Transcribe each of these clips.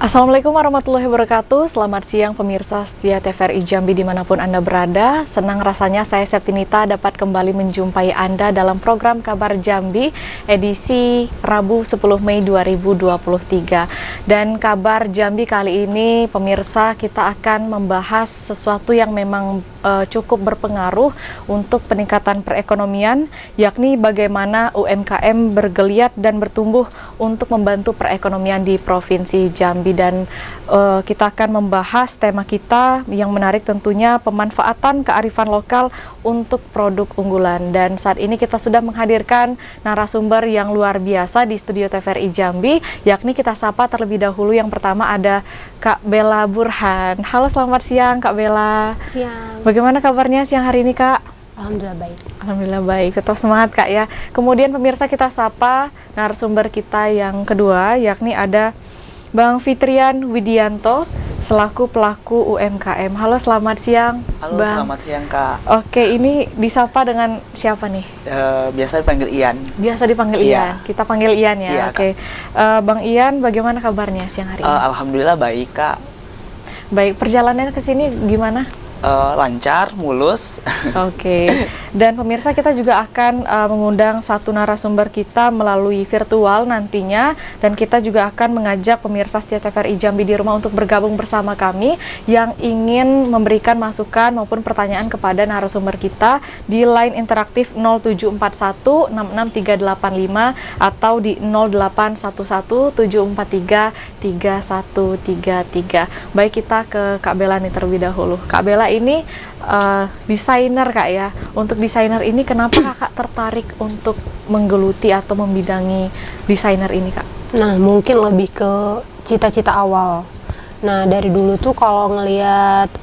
Assalamualaikum warahmatullahi wabarakatuh. Selamat siang pemirsa setia TVRI Jambi dimanapun Anda berada. Senang rasanya saya Septinita dapat kembali menjumpai Anda dalam program Kabar Jambi edisi Rabu 10 Mei 2023. Dan Kabar Jambi kali ini pemirsa kita akan membahas sesuatu yang memang cukup berpengaruh untuk peningkatan perekonomian, yakni bagaimana UMKM bergeliat dan bertumbuh untuk membantu perekonomian di Provinsi Jambi. Dan kita akan membahas tema kita yang menarik tentunya pemanfaatan kearifan lokal untuk produk unggulan. Dan saat ini kita sudah menghadirkan narasumber yang luar biasa di studio TVRI Jambi, yakni kita sapa terlebih dahulu. Yang pertama ada Kak Bella Burhan. Halo, selamat siang Kak Bella. Siang. Bagaimana kabarnya siang hari ini Kak? Alhamdulillah baik. Alhamdulillah baik, tetap semangat Kak ya. Kemudian pemirsa kita sapa narasumber kita yang kedua, yakni ada Bang Fitrian Widianto selaku pelaku UMKM. Halo, selamat siang Halo, Bang. selamat siang Kak. Oke, ini disapa dengan siapa nih? Biasa dipanggil Ian. Biasa dipanggil Iya. Ian, kita panggil Ian ya. Iya, Oke. Bang Ian, bagaimana kabarnya siang hari ini? Alhamdulillah baik Kak. Baik, perjalanannya ke sini gimana? Lancar, mulus. Oke. Dan pemirsa kita juga akan mengundang satu narasumber kita melalui virtual nantinya, dan kita juga akan mengajak pemirsa setia TVRI Jambi di rumah untuk bergabung bersama kami yang ingin memberikan masukan maupun pertanyaan kepada narasumber kita di line interaktif 0741 66385 atau di 0811 743 3133. Baik, kita ke Kak Bella nih terlebih dahulu. Kak Bella ini desainer Kak ya. Untuk desainer ini kenapa Kakak tertarik untuk menggeluti atau membidangi desainer ini Kak? Nah, mungkin lebih ke cita-cita awal. Nah, dari dulu tuh kalau ngelihat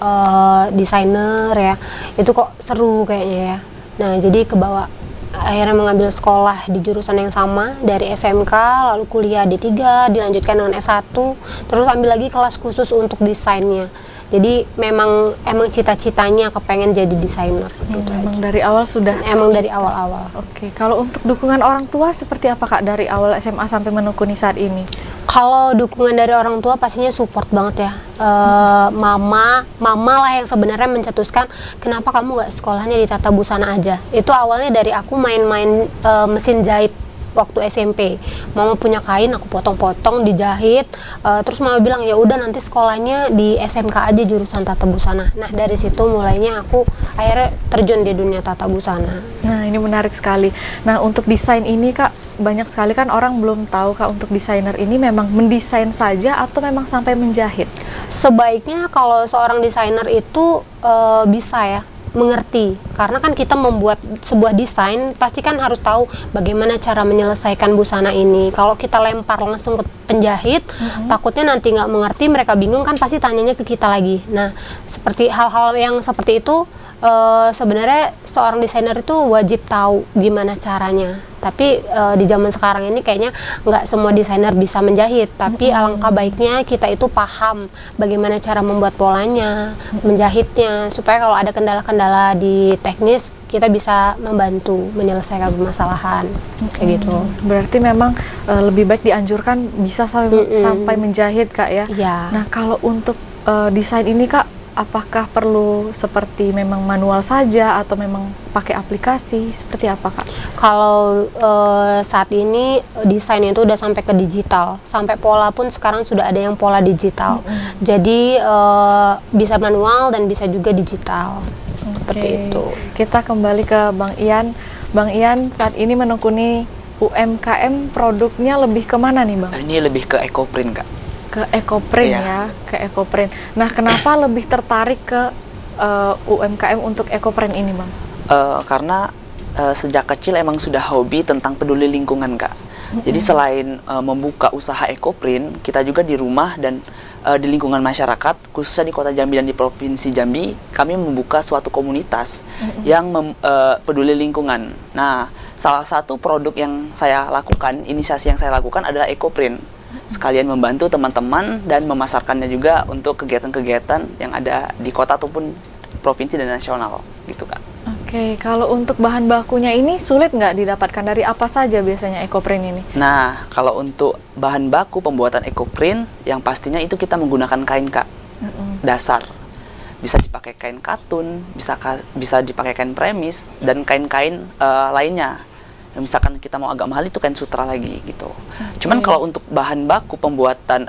desainer ya, itu kok seru kayaknya ya. Nah, jadi kebawa akhirnya mengambil sekolah di jurusan yang sama dari SMK, lalu kuliah D3, dilanjutkan dengan S1, terus ambil lagi kelas khusus untuk desainnya. Jadi emang cita-citanya kepengen jadi desainer. Gitu Emang aja. dari awal sudah? Emang dari awal-awal. Oke, kalau untuk dukungan orang tua seperti apa Kak dari awal SMA sampai menekuni saat ini? Kalau dukungan dari orang tua pastinya support banget ya. Mama lah yang sebenarnya mencetuskan kenapa kamu nggak sekolahnya di Tata Busana aja. Itu awalnya dari aku main-main mesin jahit waktu SMP. Mama punya kain, aku potong-potong, dijahit. Terus mama bilang ya udah nanti sekolahnya di SMK aja jurusan Tata Busana. Nah, dari situ mulainya aku akhirnya terjun di dunia Tata Busana. Nah, ini menarik sekali. Nah, untuk desain ini Kak, banyak sekali kan orang belum tahu Kak, untuk desainer ini memang mendesain saja atau memang sampai menjahit? Sebaiknya kalau seorang desainer itu bisa ya mengerti, karena kan kita membuat sebuah desain pasti kan harus tahu bagaimana cara menyelesaikan busana ini. Kalau kita lempar langsung ke penjahit, takutnya nanti nggak mengerti, mereka bingung kan, pasti tanyanya ke kita lagi. Nah, seperti hal-hal yang seperti itu sebenarnya seorang desainer itu wajib tahu gimana caranya. Tapi di zaman sekarang ini kayaknya nggak semua desainer bisa menjahit. Tapi alangkah baiknya kita itu paham bagaimana cara membuat polanya, menjahitnya, supaya kalau ada kendala-kendala di teknis kita bisa membantu menyelesaikan permasalahan kayak gitu. Berarti memang lebih baik dianjurkan bisa sampai menjahit Kak ya. Iya. Nah, kalau untuk desain ini Kak, apakah perlu seperti memang manual saja atau memang pakai aplikasi? Seperti apa Kak? Kalau saat ini desain itu udah sampai ke digital, sampai pola pun sekarang sudah ada yang pola digital. Jadi bisa manual dan bisa juga digital. Seperti itu. Kita kembali ke Bang Ian. Bang Ian saat ini menekuni UMKM, produknya lebih kemana nih Bang? Ini lebih ke ecoprint Kak. Ke ecoprint Iya. ya, ke ecoprint. Nah, kenapa lebih tertarik ke UMKM untuk ecoprint ini Bang? Karena sejak kecil emang sudah hobi tentang peduli lingkungan Kak. Jadi selain membuka usaha ecoprint, kita juga di rumah dan di lingkungan masyarakat, khususnya di Kota Jambi dan di Provinsi Jambi, kami membuka suatu komunitas yang peduli lingkungan. Nah, salah satu produk yang saya lakukan, inisiasi yang saya lakukan adalah ecoprint. Sekalian membantu teman-teman dan memasarkannya juga untuk kegiatan-kegiatan yang ada di kota ataupun provinsi dan nasional, gitu Kak. Oke. Oke, kalau untuk bahan bakunya ini sulit nggak didapatkan? Dari apa saja biasanya ekoprint ini? Nah, kalau untuk bahan baku pembuatan ekoprint, yang pastinya itu kita menggunakan kain Kak, dasar. Bisa dipakai kain katun, bisa dipakai kain premis, dan kain-kain lainnya. Yang misalkan kita mau agak mahal itu kain sutra lagi gitu. Cuman kalau untuk bahan baku pembuatan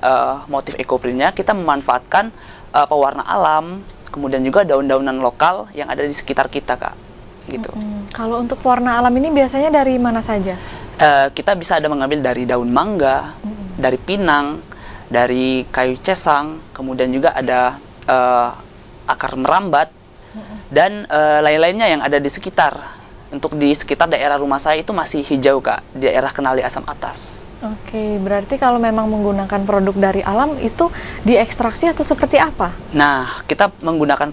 motif ekoprintnya, kita memanfaatkan pewarna alam, kemudian juga daun-daunan lokal yang ada di sekitar kita Kak, gitu. Kalau untuk warna alam ini biasanya dari mana saja? Kita bisa ada mengambil dari daun mangga, dari pinang, dari kayu cesang, kemudian juga ada akar merambat, dan lain-lainnya yang ada di sekitar. Untuk di sekitar daerah rumah saya itu masih hijau Kak, di daerah Kenali Asam Atas. Oke, berarti kalau memang menggunakan produk dari alam itu diekstraksi atau seperti apa? Nah, kita menggunakan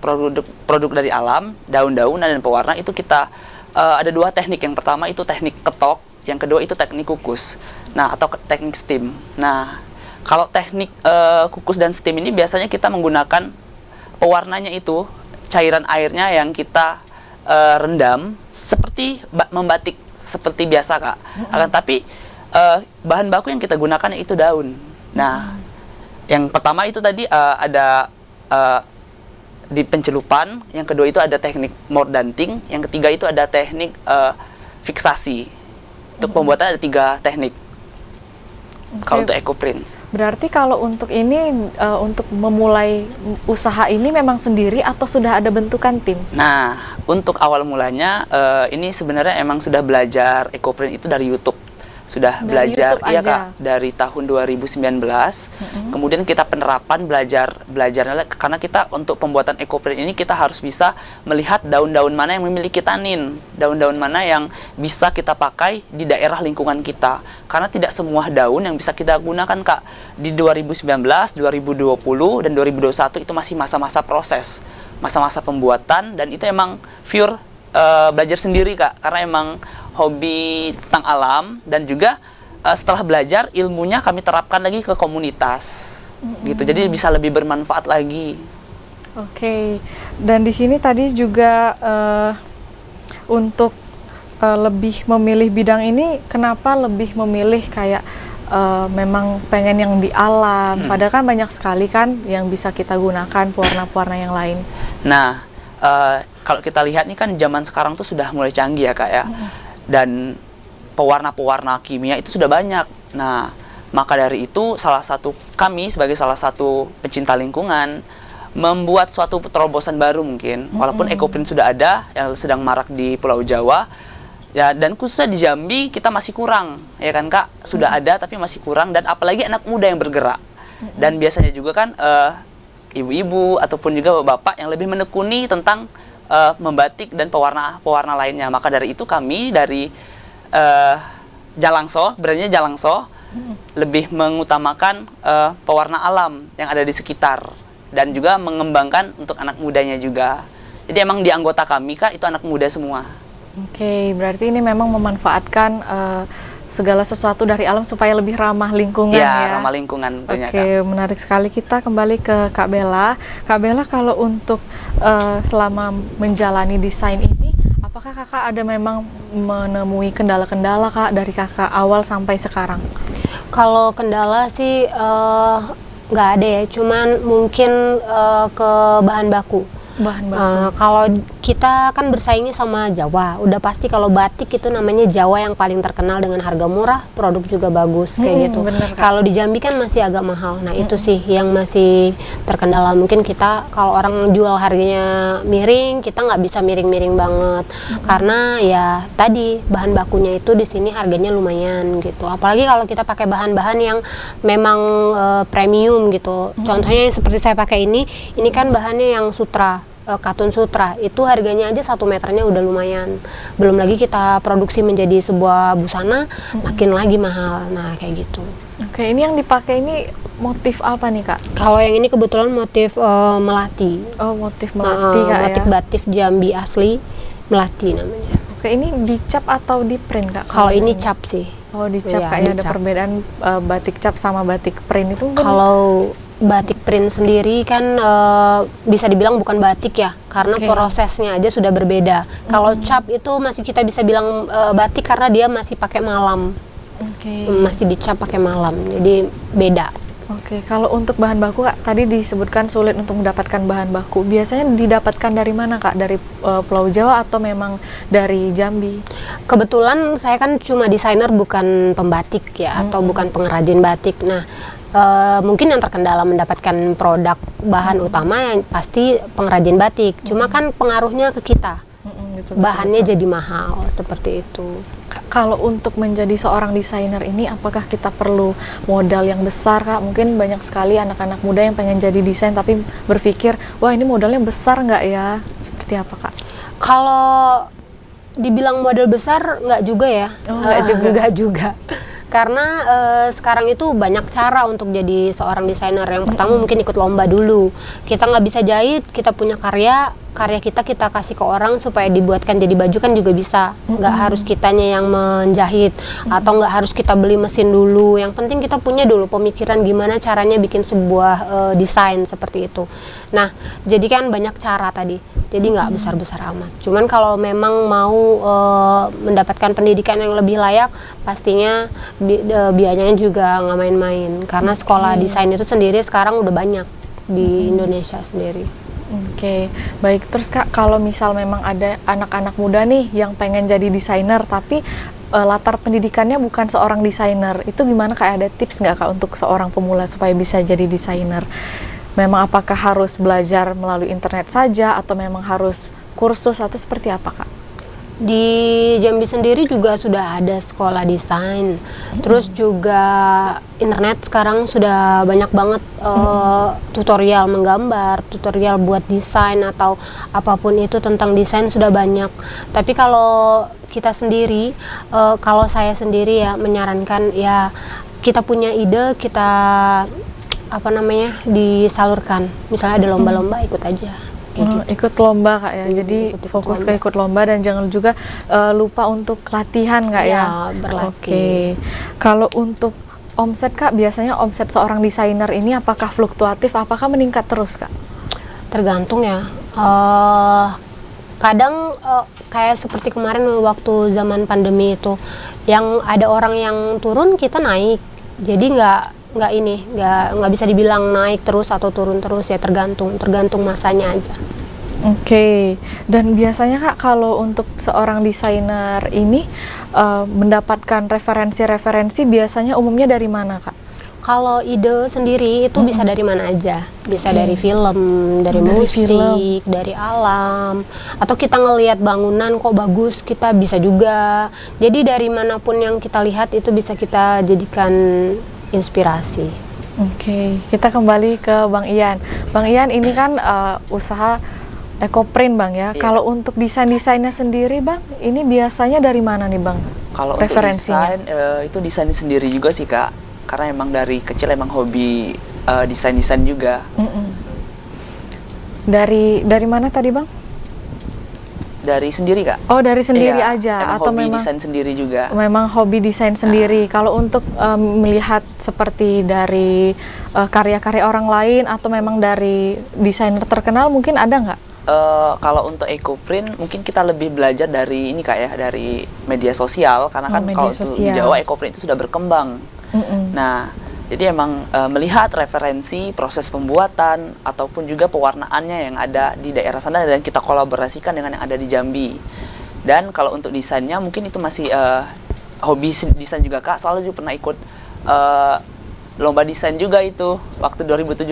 produk dari alam, daun-daunan dan pewarna itu kita ada dua teknik. Yang pertama itu teknik ketok, yang kedua itu teknik kukus. Nah, atau teknik steam. Nah, kalau teknik kukus dan steam ini biasanya kita menggunakan pewarnanya itu cairan airnya yang kita rendam seperti membatik seperti biasa Kak. Akan tapi bahan baku yang kita gunakan itu daun. Nah, yang pertama itu tadi ada di pencelupan, yang kedua itu ada teknik mordanting, yang ketiga itu ada teknik fiksasi. Untuk pembuatan ada 3 teknik. Kalau untuk ekoprint. Berarti kalau untuk ini, untuk memulai usaha ini memang sendiri atau sudah ada bentukan tim? Nah, untuk awal mulanya ini sebenarnya emang sudah belajar ekoprint itu dari YouTube. Sudah Dari belajar, YouTube iya aja? Kak, dari tahun 2019. Kemudian kita penerapan belajarnya karena kita untuk pembuatan ekoprint ini kita harus bisa melihat daun-daun mana yang memiliki tanin, daun-daun mana yang bisa kita pakai di daerah lingkungan kita. Karena tidak semua daun yang bisa kita gunakan Kak. Di 2019, 2020 dan 2021 itu masih masa-masa proses, masa-masa pembuatan, dan itu emang pure belajar sendiri Kak, karena emang hobi tentang alam, dan juga setelah belajar ilmunya kami terapkan lagi ke komunitas gitu, jadi bisa lebih bermanfaat lagi. Oke, dan di sini tadi juga untuk lebih memilih bidang ini, kenapa lebih memilih kayak memang pengen yang di alam, padahal kan banyak sekali kan yang bisa kita gunakan pewarna-pewarna yang lain. Nah, kalau kita lihat nih kan zaman sekarang tuh sudah mulai canggih ya Kak ya, dan pewarna-pewarna kimia itu sudah banyak. Nah, maka dari itu kami sebagai salah satu pecinta lingkungan membuat suatu terobosan baru mungkin, walaupun ekoprint sudah ada yang sedang marak di Pulau Jawa ya, dan khususnya di Jambi kita masih kurang ya kan Kak, sudah ada tapi masih kurang, dan apalagi anak muda yang bergerak. Dan biasanya juga kan ibu-ibu ataupun juga bapak yang lebih menekuni tentang membatik dan pewarna lainnya. Maka dari itu kami dari Jalangso, brandnya Jalangso, lebih mengutamakan pewarna alam yang ada di sekitar, dan juga mengembangkan untuk anak mudanya juga. Jadi emang di anggota kami Kak itu anak muda semua. Oke, berarti ini memang memanfaatkan segala sesuatu dari alam supaya lebih ramah lingkungan ya. Ramah lingkungan tentunya Oke, Kak. menarik sekali. Kita kembali ke Kak Bella. Kak Bella, kalau untuk selama menjalani desain ini, apakah Kakak ada memang menemui kendala-kendala Kak dari Kakak awal sampai sekarang? Kalau kendala sih nggak ada ya, cuman mungkin ke bahan baku. Bahan baku. Kalau kita kan bersaingnya sama Jawa, udah pasti kalau batik itu namanya Jawa yang paling terkenal dengan harga murah, produk juga bagus kayak gitu. Bener, Kak. Kalau di Jambi kan masih agak mahal, nah itu sih yang masih terkendala. Mungkin kita kalau orang jual harganya miring, kita nggak bisa miring-miring banget, karena ya tadi bahan bakunya itu di sini harganya lumayan gitu. Apalagi kalau kita pakai bahan-bahan yang memang premium gitu. Contohnya yang seperti saya pakai ini kan bahannya yang sutra. Katun sutra itu harganya aja 1 meternya udah lumayan, belum lagi kita produksi menjadi sebuah busana makin lagi mahal. Nah kayak gitu. Oke, ini yang dipakai ini motif apa nih Kak? Kalau yang ini kebetulan motif melati. Oh, motif melati Kak, motif ya. batik Jambi asli, melati namanya. Oke, ini dicap atau di print Kak? Kalau ini cap sih. Oh, dicap Iya, Kak ya. Ada dicap. perbedaan batik cap sama batik print itu mungkin? Kalau batik print sendiri kan bisa dibilang bukan batik ya, karena Oke. prosesnya aja sudah berbeda. Kalau cap itu masih kita bisa bilang batik karena dia masih pakai malam, Oke. masih dicap pakai malam, jadi beda. Oke, kalau untuk bahan baku Kak, tadi disebutkan sulit untuk mendapatkan bahan baku. Biasanya didapatkan dari mana Kak? Dari Pulau Jawa atau memang dari Jambi? Kebetulan saya kan cuma desainer bukan pembatik ya, atau bukan pengrajin batik. Nah, mungkin yang terkendala mendapatkan produk bahan utama yang pasti pengrajin batik. Cuma kan pengaruhnya ke kita, Betul, bahannya jadi mahal seperti itu. Kalau untuk menjadi seorang desainer ini, apakah kita perlu modal yang besar Kak? Mungkin banyak sekali anak-anak muda yang pengen jadi desain tapi berpikir, wah ini modalnya besar nggak ya? Seperti apa Kak? Kalau dibilang modal besar nggak juga ya. Oh, nggak juga. Nggak juga. Karena sekarang itu banyak cara untuk jadi seorang desainer. Yang pertama mungkin ikut lomba dulu. Kita nggak bisa jahit, kita punya karya kita kasih ke orang supaya dibuatkan jadi baju kan juga bisa. Nggak harus kitanya yang menjahit, atau nggak harus kita beli mesin dulu. Yang penting kita punya dulu pemikiran gimana caranya bikin sebuah desain seperti itu. Nah, jadi kan banyak cara tadi. Jadi nggak besar-besar amat. Cuman kalau memang mau mendapatkan pendidikan yang lebih layak, pastinya biayanya juga nggak main-main. Karena sekolah desain itu sendiri sekarang udah banyak di Indonesia sendiri. Oke, baik. Terus Kak, kalau misal memang ada anak-anak muda nih yang pengen jadi desainer, tapi latar pendidikannya bukan seorang desainer, itu gimana Kak? Ada tips nggak Kak untuk seorang pemula supaya bisa jadi desainer? Memang apakah harus belajar melalui internet saja, atau memang harus kursus, atau seperti apa Kak? Di Jambi sendiri juga sudah ada sekolah desain. Terus juga internet sekarang sudah banyak banget tutorial menggambar, tutorial buat desain atau apapun itu tentang desain sudah banyak. Tapi kalau kita sendiri, kalau saya sendiri ya menyarankan ya kita punya ide, kita disalurkan. Misalnya ada lomba-lomba, ikut aja. Ikut lomba Kak ya, jadi ikut fokus lomba. ke ikut lomba dan jangan juga lupa untuk latihan Kak ya. Ya, berlatih. Oke, kalau untuk omset Kak, biasanya omset seorang desainer ini apakah fluktuatif, apakah meningkat terus Kak? Tergantung ya. Kadang kayak seperti kemarin waktu zaman pandemi itu, yang ada orang yang turun kita naik. Jadi nggak bisa dibilang naik terus atau turun terus ya, tergantung masanya aja. Oke, dan biasanya Kak kalau untuk seorang desainer ini mendapatkan referensi biasanya umumnya dari mana Kak? Kalau ide sendiri itu bisa dari mana aja, bisa Oke. dari film, dari Dari musik, film. dari alam, atau kita ngelihat bangunan kok bagus, kita bisa juga. Jadi dari manapun yang kita lihat itu bisa kita jadikan inspirasi. Oke, kita kembali ke Bang Ian. Bang Ian ini kan usaha ekoprint Bang ya. Iya. Kalau untuk desainnya sendiri Bang, ini biasanya dari mana nih Bang? Kalau untuk Referensinya? desain, itu desain sendiri juga sih Kak. Karena emang dari kecil emang hobi desain-desain juga. Dari mana tadi Bang? Dari sendiri Kak. Oh, dari sendiri Iya, aja emang atau hobi memang desain sendiri juga. memang hobi desain sendiri. Kalau untuk melihat seperti dari karya-karya orang lain atau memang dari desainer terkenal mungkin ada nggak? Kalau untuk ekoprint mungkin kita lebih belajar dari ini Kak ya, dari media sosial karena Oh, kan media kalau di sosial. Jawa ekoprint itu sudah berkembang. Nah, jadi emang melihat referensi proses pembuatan ataupun juga pewarnaannya yang ada di daerah sana dan kita kolaborasikan dengan yang ada di Jambi. Dan kalau untuk desainnya mungkin itu masih hobi desain juga Kak, soalnya juga pernah ikut lomba desain juga itu waktu 2017.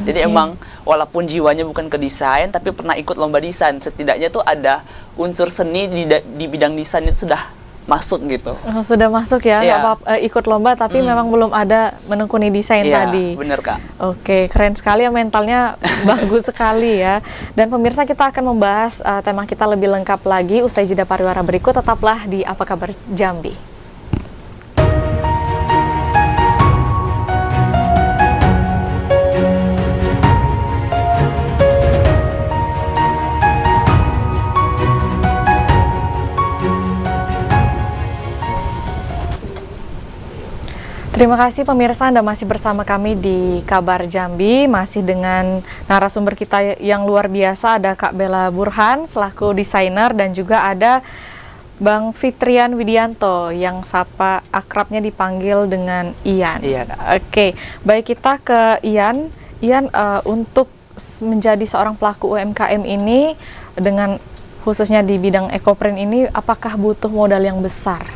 Jadi Oke. emang walaupun jiwanya bukan ke desain tapi pernah ikut lomba desain, setidaknya tuh ada unsur seni di bidang desain itu sudah masuk gitu. Oh, sudah masuk ya, nggak Iya. apa-apa, ikut lomba tapi memang belum ada menekuni desain Iya, tadi. bener Kak. Oke, keren sekali ya, mentalnya bagus sekali ya. Dan pemirsa, kita akan membahas tema kita lebih lengkap lagi usai jeda pariwara berikut. Tetaplah di Apa Kabar Jambi. Terima kasih pemirsa, Anda masih bersama kami di Kabar Jambi, masih dengan narasumber kita yang luar biasa, ada Kak Bella Burhan selaku desainer dan juga ada Bang Fitrian Widianto yang sapa akrabnya dipanggil dengan Ian. Iya, Kak. Oke, baik, kita ke Ian. Ian, untuk menjadi seorang pelaku UMKM ini dengan khususnya di bidang ekoprint ini, apakah butuh modal yang besar?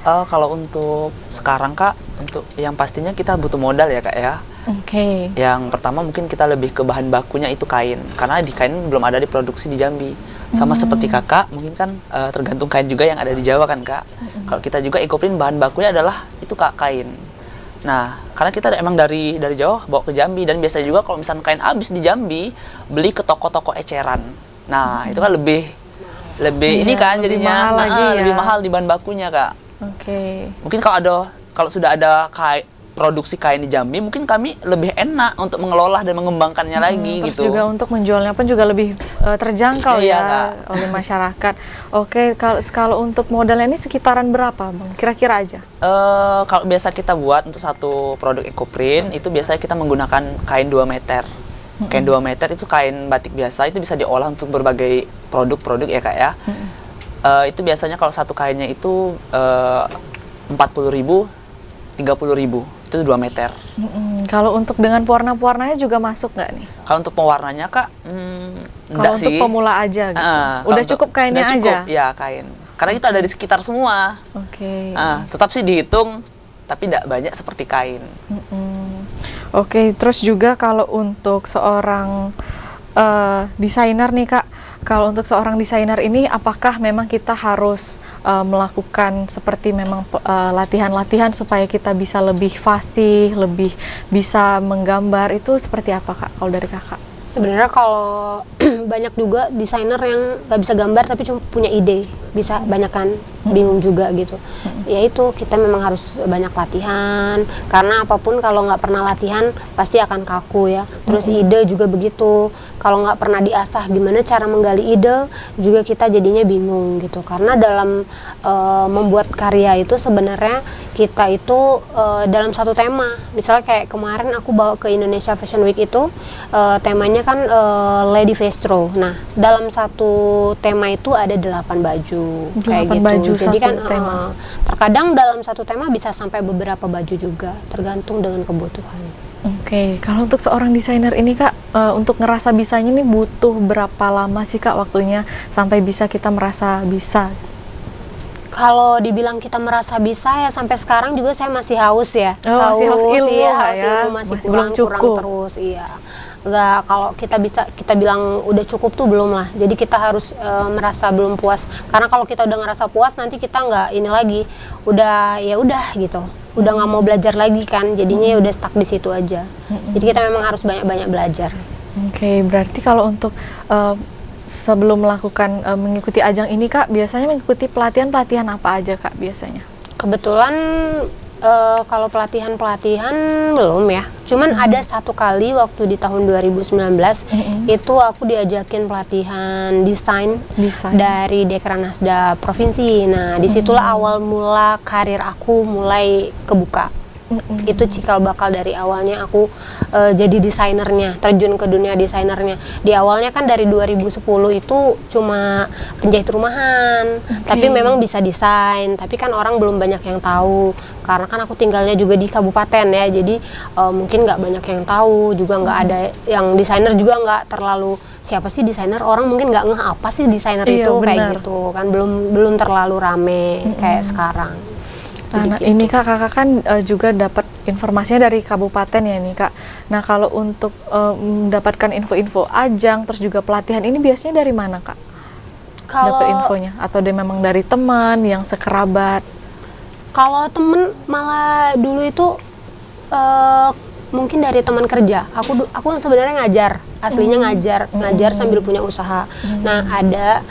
Kalau untuk sekarang, Kak, untuk yang pastinya kita butuh modal ya, Kak, ya. Oke. Yang pertama mungkin kita lebih ke bahan bakunya itu kain, karena di kain belum ada diproduksi di Jambi. Sama seperti Kakak, mungkin kan tergantung kain juga yang ada di Jawa kan, Kak. Kalau kita juga ekoprint bahan bakunya adalah itu, Kak, kain. Nah, karena kita emang dari Jawa bawa ke Jambi, dan biasanya juga kalau misalnya kain habis di Jambi, beli ke toko-toko eceran. Nah, itu kan lebih Iya, ini kan lebih jadinya mahal lagi ya. lebih mahal di bahan bakunya, Kak. Oke. Mungkin kalau sudah ada produksi kain di Jambi, mungkin kami lebih enak untuk mengelola dan mengembangkannya lagi Terus gitu. juga untuk menjualnya pun juga lebih terjangkau Iya, ya Kak. oleh masyarakat. Oke, kalau untuk modalnya ini sekitaran berapa, Bang? Kira-kira aja. Kalau biasa kita buat untuk satu produk ekoprint itu biasanya kita menggunakan kain 2 meter. Kain 2 meter itu kain batik biasa, itu bisa diolah untuk berbagai produk-produk ya, Kak, ya. Itu biasanya kalau satu kainnya itu 40.000, 30.000, itu 2 meter. Kalau untuk dengan pewarna-pewarnanya juga masuk nggak nih? Kalau untuk pewarnanya, Kak, Kalau enggak untuk sih. pemula aja gitu. Kalau Udah untuk- cukup kainnya sudah cukup, aja. ya, kain. Karena itu ada di sekitar semua. Oke. Tetap sih dihitung, tapi tidak banyak seperti kain. Oke, terus juga kalau untuk seorang desainer nih, Kak, kalau untuk seorang desainer ini apakah memang kita harus melakukan seperti memang latihan-latihan supaya kita bisa lebih fasih, lebih bisa menggambar, itu seperti apa, Kak, kalau dari Kakak? Sebenarnya kalau banyak juga desainer yang nggak bisa gambar tapi cuma punya ide, bisa banyak kan bingung juga gitu. Ya itu kita memang harus banyak latihan, karena apapun kalau nggak pernah latihan pasti akan kaku ya. Terus ide juga begitu, kalau nggak pernah diasah gimana cara menggali ide juga kita jadinya bingung gitu. Karena dalam membuat karya itu sebenarnya kita itu dalam satu tema. Misalnya kayak kemarin aku bawa ke Indonesia Fashion Week itu temanya kan Lady Vestro. Nah, dalam satu tema itu ada 8 baju kayak 8 gitu. baju Jadi satu kan tema. terkadang dalam satu tema bisa sampai beberapa baju juga, tergantung dengan kebutuhan. Oke, kalau untuk seorang desainer ini, Kak, untuk ngerasa bisanya ini butuh berapa lama sih, Kak, waktunya sampai bisa kita merasa bisa? Kalau dibilang kita merasa bisa ya sampai sekarang juga saya masih haus ya. Oh, masih haus ilmu iya, lah haus ya. ilmu masih Masih belum kurang cukup. terus, iya. Enggak, kalau kita bilang udah cukup tuh belum lah. Jadi kita harus merasa belum puas. Karena kalau kita udah ngerasa puas nanti kita nggak ini lagi. Udah ya udah gitu. Udah nggak mau belajar lagi kan. Jadinya ya udah stuck di situ aja. Jadi kita memang harus banyak-banyak belajar. Oke, berarti kalau untuk sebelum melakukan mengikuti ajang ini, Kak, biasanya mengikuti pelatihan-pelatihan apa aja, Kak, biasanya? Kebetulan kalau pelatihan belum ya. Cuman ada satu kali waktu di tahun 2019 itu aku diajakin pelatihan desain dari Dekranasda Provinsi. Nah, disitulah awal mula karir aku mulai kebuka. Itu cikal bakal dari awalnya aku jadi desainernya, terjun ke dunia desainernya. Di awalnya kan dari 2010 itu cuma penjahit rumahan, tapi memang bisa desain, tapi kan orang belum banyak yang tahu karena kan aku tinggalnya juga di kabupaten ya, jadi mungkin nggak banyak yang tahu, juga nggak ada yang desainer juga nggak terlalu siapa sih desainer, orang mungkin nggak ngeh apa sih desainer itu kayak gitu kan, belum terlalu rame kayak sekarang. Nah, ini kakak kan juga dapat informasinya dari kabupaten ya nih, Kak. Nah, kalau untuk mendapatkan info-info ajang terus juga pelatihan ini biasanya dari mana, Kak? Dapat infonya atau memang dari teman yang sekerabat? Kalau temen malah dulu itu mungkin dari teman kerja. Aku sebenarnya ngajar, aslinya ngajar sambil punya usaha. Nah, ada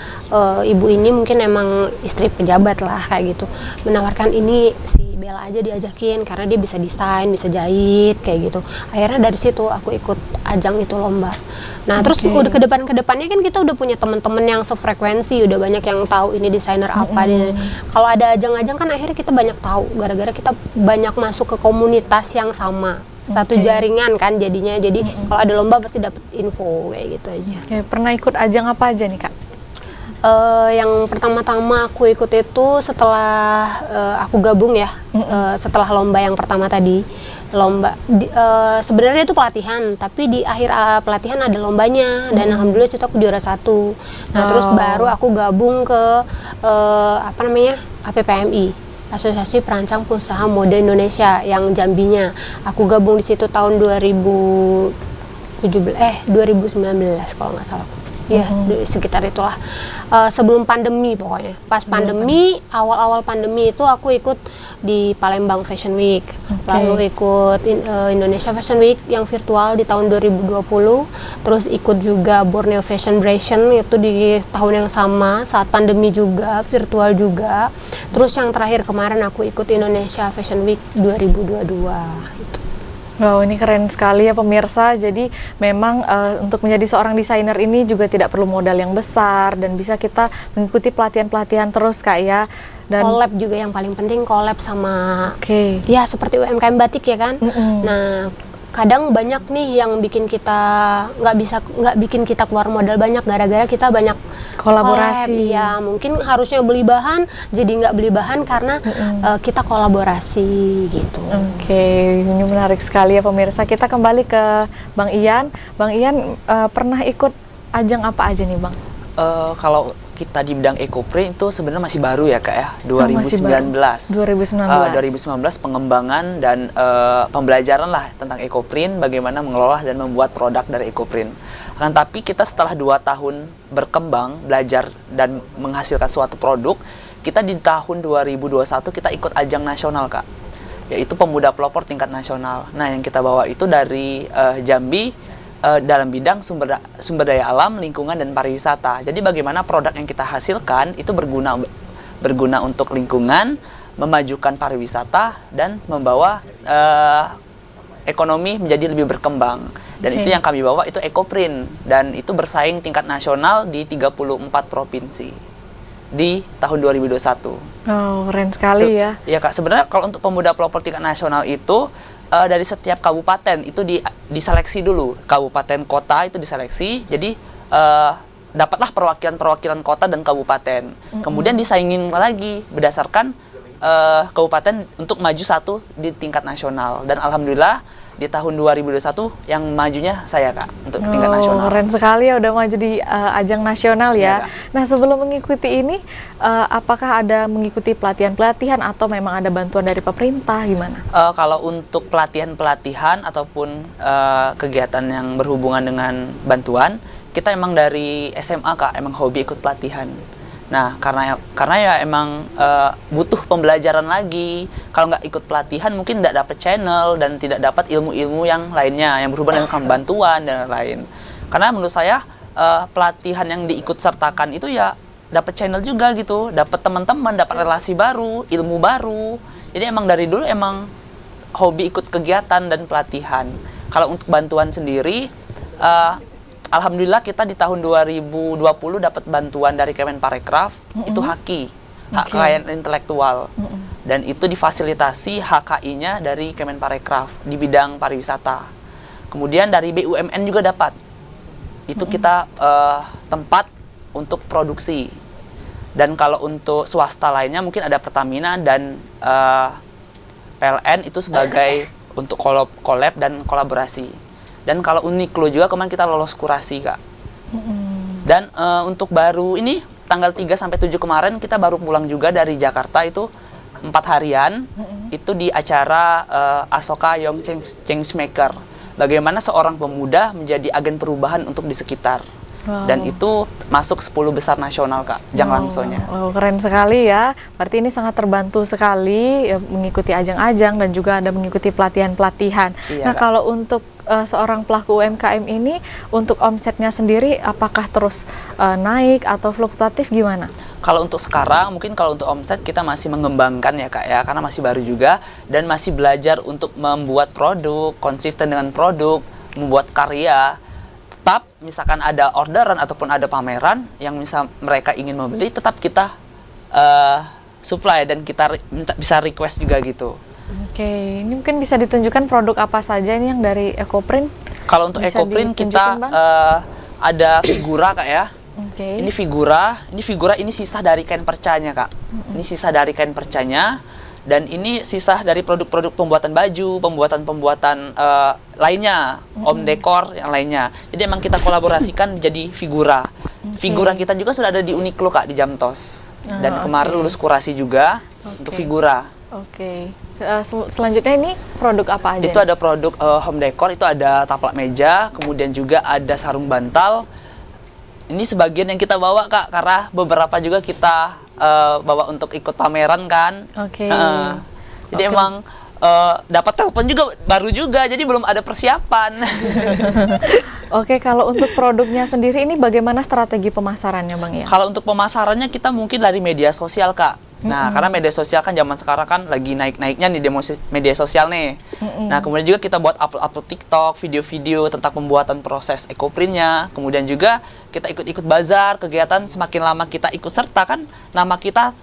ibu ini mungkin emang istri pejabat lah kayak gitu, menawarkan ini si bela aja diajakin karena dia bisa desain, bisa jahit kayak gitu. Akhirnya dari situ aku ikut ajang itu lomba. Nah, terus udah ke depannya kan kita udah punya teman-teman yang sefrekuensi, udah banyak yang tahu ini desainer apa. Kalau ada ajang-ajang kan akhirnya kita banyak tahu gara-gara kita banyak masuk ke komunitas yang sama. Satu jaringan kan jadinya. Jadi kalau ada lomba pasti dapet info kayak gitu aja. Oke, pernah ikut ajang apa aja nih Kak? Yang pertama-tama aku ikut itu setelah aku gabung ya, setelah lomba yang pertama tadi. Sebenarnya itu pelatihan, tapi di akhir pelatihan ada lombanya dan alhamdulillah situ aku juara 1. Nah, terus baru aku gabung ke APPMI, Asosiasi Perancang Pengusaha Mode Indonesia yang Jambinya. Aku gabung di situ tahun 2019 kalau nggak salah. Ya, sekitar itulah. Sebelum pandemi pokoknya. Pas pandemi, awal-awal pandemi itu aku ikut di Palembang Fashion Week. Lalu ikut Indonesia Fashion Week yang virtual di tahun 2020. Terus ikut juga Borneo Fashion Bration itu di tahun yang sama, saat pandemi juga, virtual juga. Terus yang terakhir kemarin aku ikut Indonesia Fashion Week 2022 itu. Wow, ini keren sekali ya pemirsa. Jadi memang untuk menjadi seorang desainer ini juga tidak perlu modal yang besar dan bisa kita mengikuti pelatihan-pelatihan terus Kak ya. Dan collab juga yang paling penting, collab sama ya seperti UMKM batik ya kan. Nah, kadang banyak nih yang bikin kita nggak bikin kita keluar modal banyak gara-gara kita banyak kolaborasi. Ya mungkin harusnya beli bahan jadi nggak beli bahan karena kita kolaborasi gitu. Oke, ini menarik sekali ya pemirsa. Kita kembali ke Bang Ian. Bang Ian pernah ikut ajang apa aja nih Bang? Kalau kita di bidang ekoprint itu sebenarnya masih baru ya Kak ya, 2019. 2019 pengembangan dan pembelajaran lah tentang ekoprint, bagaimana mengelola dan membuat produk dari ekoprint. Akan tapi kita setelah 2 tahun berkembang, belajar dan menghasilkan suatu produk, kita di tahun 2021 kita ikut ajang nasional Kak, yaitu Pemuda Pelopor tingkat nasional. Nah, yang kita bawa itu dari Jambi, dalam bidang sumber daya alam, lingkungan, dan pariwisata. Jadi bagaimana produk yang kita hasilkan itu berguna untuk lingkungan, memajukan pariwisata, dan membawa ekonomi menjadi lebih berkembang. Dan itu yang kami bawa, itu ekoprint, dan itu bersaing tingkat nasional di 34 provinsi di tahun 2021. Oh, keren sekali ya. Ya Kak, sebenarnya kalau untuk Pemuda Pelopor tingkat nasional itu dari setiap kabupaten itu diseleksi dulu, kabupaten kota itu diseleksi, jadi dapatlah perwakilan kota dan kabupaten. Kemudian disaingin lagi berdasarkan kabupaten untuk maju satu di tingkat nasional, dan alhamdulillah di tahun 2021 yang majunya saya Kak untuk tingkat nasional. Keren sekali ya udah maju di ajang nasional ya. Nah, sebelum mengikuti ini apakah ada mengikuti pelatihan-pelatihan atau memang ada bantuan dari pemerintah gimana? Kalau untuk pelatihan-pelatihan ataupun kegiatan yang berhubungan dengan bantuan, kita emang dari SMA Kak, emang hobi ikut pelatihan. Nah, karena ya emang butuh pembelajaran lagi. Kalau nggak ikut pelatihan mungkin tidak dapat channel dan tidak dapat ilmu-ilmu yang lainnya yang berhubungan dengan bantuan dan lain-lain. Karena menurut saya pelatihan yang diikut sertakan itu ya dapat channel juga gitu, dapat teman-teman, dapat relasi baru, ilmu baru. Jadi emang dari dulu emang hobi ikut kegiatan dan pelatihan. Kalau untuk bantuan sendiri, alhamdulillah kita di tahun 2020 dapat bantuan dari Kemenparekraf, itu HAKI, hak kekayaan intelektual. Dan itu difasilitasi HKI-nya dari Kemenparekraf di bidang pariwisata. Kemudian dari BUMN juga dapat. Itu kita tempat untuk produksi. Dan kalau untuk swasta lainnya mungkin ada Pertamina dan PLN itu sebagai untuk collab dan kolaborasi. Dan kalau Uniqlo juga kemarin kita lolos kurasi Kak. Dan untuk baru ini tanggal 3 sampai 7 kemarin kita baru pulang juga dari Jakarta, itu 4 harian. Itu di acara Asoka Young Changemaker. Bagaimana seorang pemuda menjadi agen perubahan untuk di sekitar. Dan itu masuk 10 besar nasional Kak, Jang Langsonya. Keren sekali ya. Berarti ini sangat terbantu sekali ya, mengikuti ajang-ajang dan juga ada mengikuti pelatihan-pelatihan. Nah, Kak, kalau untuk seorang pelaku UMKM ini untuk omsetnya sendiri apakah terus naik atau fluktuatif gimana? Kalau untuk sekarang, mungkin kalau untuk omset kita masih mengembangkan ya Kak ya, karena masih baru juga dan masih belajar untuk membuat produk, konsisten dengan produk, membuat karya. Tetap misalkan ada orderan ataupun ada pameran yang mereka ingin membeli, tetap kita supply dan kita bisa request juga gitu. Oke, ini mungkin bisa ditunjukkan produk apa saja nih yang dari Ecoprint? Kalau untuk Bisa Ecoprint kita ditunjukkan, Bang? ada figura Kak ya. Oke. Ini figura ini sisa dari kain percanya Kak. Ini sisa dari kain percanya dan ini sisa dari produk-produk pembuatan baju, pembuatan lainnya, home decor yang lainnya. Jadi emang kita kolaborasikan jadi figura. Figura kita juga sudah ada di Uniqlo Kak di Jamtos. Dan kemarin lulus kurasi juga untuk figura. Oke. Selanjutnya ini produk apa aja? Itu ada produk home decor, itu ada taplak meja, kemudian juga ada sarung bantal. Ini sebagian yang kita bawa Kak, karena beberapa juga kita bawa untuk ikut pameran kan. Oke. Jadi emang dapat telepon juga baru juga, jadi belum ada persiapan. Oke, kalau untuk produknya sendiri ini bagaimana strategi pemasarannya Bang Ian? Kalau untuk pemasarannya kita mungkin dari media sosial Kak. Nah, karena media sosial kan zaman sekarang kan lagi naik-naiknya nih media sosial nih. Nah, kemudian juga kita buat upload TikTok, video-video tentang pembuatan proses Ecoprintnya. Kemudian juga kita ikut-ikut bazar, kegiatan semakin lama kita ikut serta kan, nama kita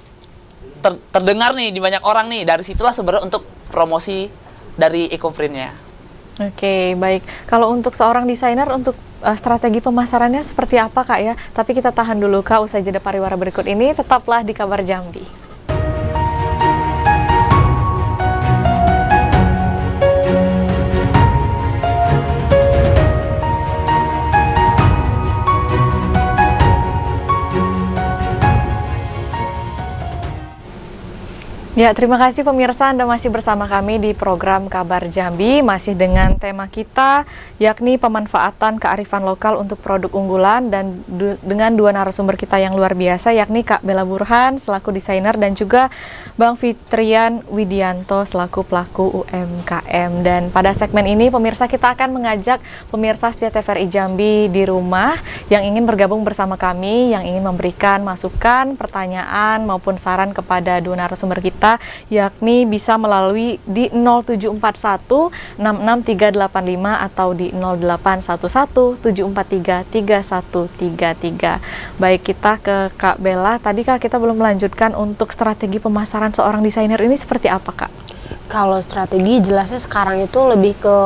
terdengar nih di banyak orang nih. Dari situlah sebenarnya untuk promosi dari Ecoprintnya. Oke, baik. Kalau untuk seorang desainer, untuk strategi pemasarannya seperti apa Kak ya? Tapi kita tahan dulu Kak, usai jeda pariwara berikut ini, tetaplah di Kabar Jambi. Ya, terima kasih pemirsa, Anda masih bersama kami di program Kabar Jambi, masih dengan tema kita yakni pemanfaatan kearifan lokal untuk produk unggulan dan dengan dua narasumber kita yang luar biasa yakni Kak Bella Burhan selaku desainer dan juga Bang Fitrian Widianto selaku pelaku UMKM. Dan pada segmen ini pemirsa kita akan mengajak pemirsa setia TVRI Jambi di rumah yang ingin bergabung bersama kami, yang ingin memberikan masukan, pertanyaan maupun saran kepada dua narasumber kita, yakni bisa melalui di 0741 66385 atau di 0811 743 3133. Baik, kita ke Kak Bella. Tadi Kak kita belum melanjutkan untuk strategi pemasaran seorang desainer ini seperti apa Kak? Kalau strategi jelasnya sekarang itu lebih ke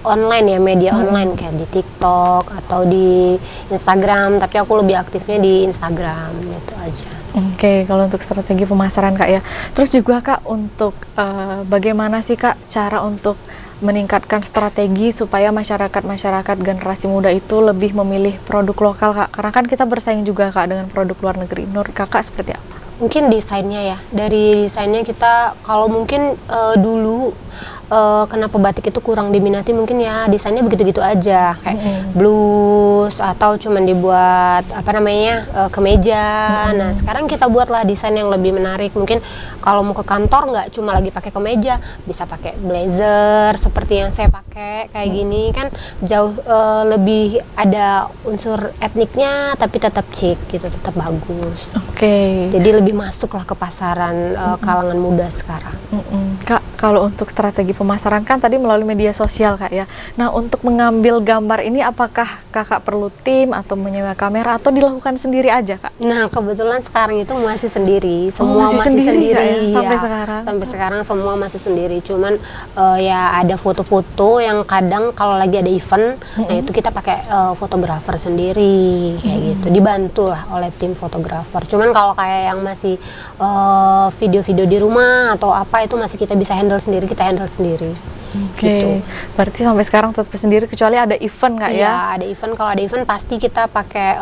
online ya, media online kayak di TikTok atau di Instagram, tapi aku lebih aktifnya di Instagram, gitu aja. Oke, kalau untuk strategi pemasaran Kak ya. Terus juga Kak untuk bagaimana sih Kak cara untuk meningkatkan strategi supaya masyarakat generasi muda itu lebih memilih produk lokal Kak? Karena kan kita bersaing juga Kak dengan produk luar negeri. Menurut Kakak seperti apa? Mungkin desainnya ya, dari desainnya kita kalau mungkin dulu kenapa batik itu kurang diminati, mungkin ya desainnya begitu-gitu aja kayak blus atau cuman dibuat apa namanya kemeja. Nah sekarang kita buatlah desain yang lebih menarik, mungkin kalau mau ke kantor nggak cuma lagi pakai kemeja, bisa pakai blazer seperti yang saya pakai kayak gini kan, jauh lebih ada unsur etniknya tapi tetap chic gitu, tetap bagus. Oke. Jadi lebih masuk lah ke pasaran kalangan muda sekarang. Kak, kalau untuk strategi pemasaran kan tadi melalui media sosial Kak ya. Nah untuk mengambil gambar ini apakah Kakak perlu tim atau menyewa kamera atau dilakukan sendiri aja Kak? Nah kebetulan sekarang itu masih sendiri, semua masih masih sendiri, sendiri Kak, ya? Sampai ya. sekarang? Sampai sekarang semua masih sendiri, cuman ya ada foto-foto yang kadang kalau lagi ada event, nah itu kita pakai fotografer sendiri kayak gitu, dibantu lah oleh tim fotografer. Cuman kalau kayak yang masih video-video di rumah atau apa itu masih kita bisa handle sendiri, kita handle sendiri. Oke, Gitu. berarti sampai sekarang tetap sendiri kecuali ada event Kak Iya, ya? ada event. Kalau ada event pasti kita pakai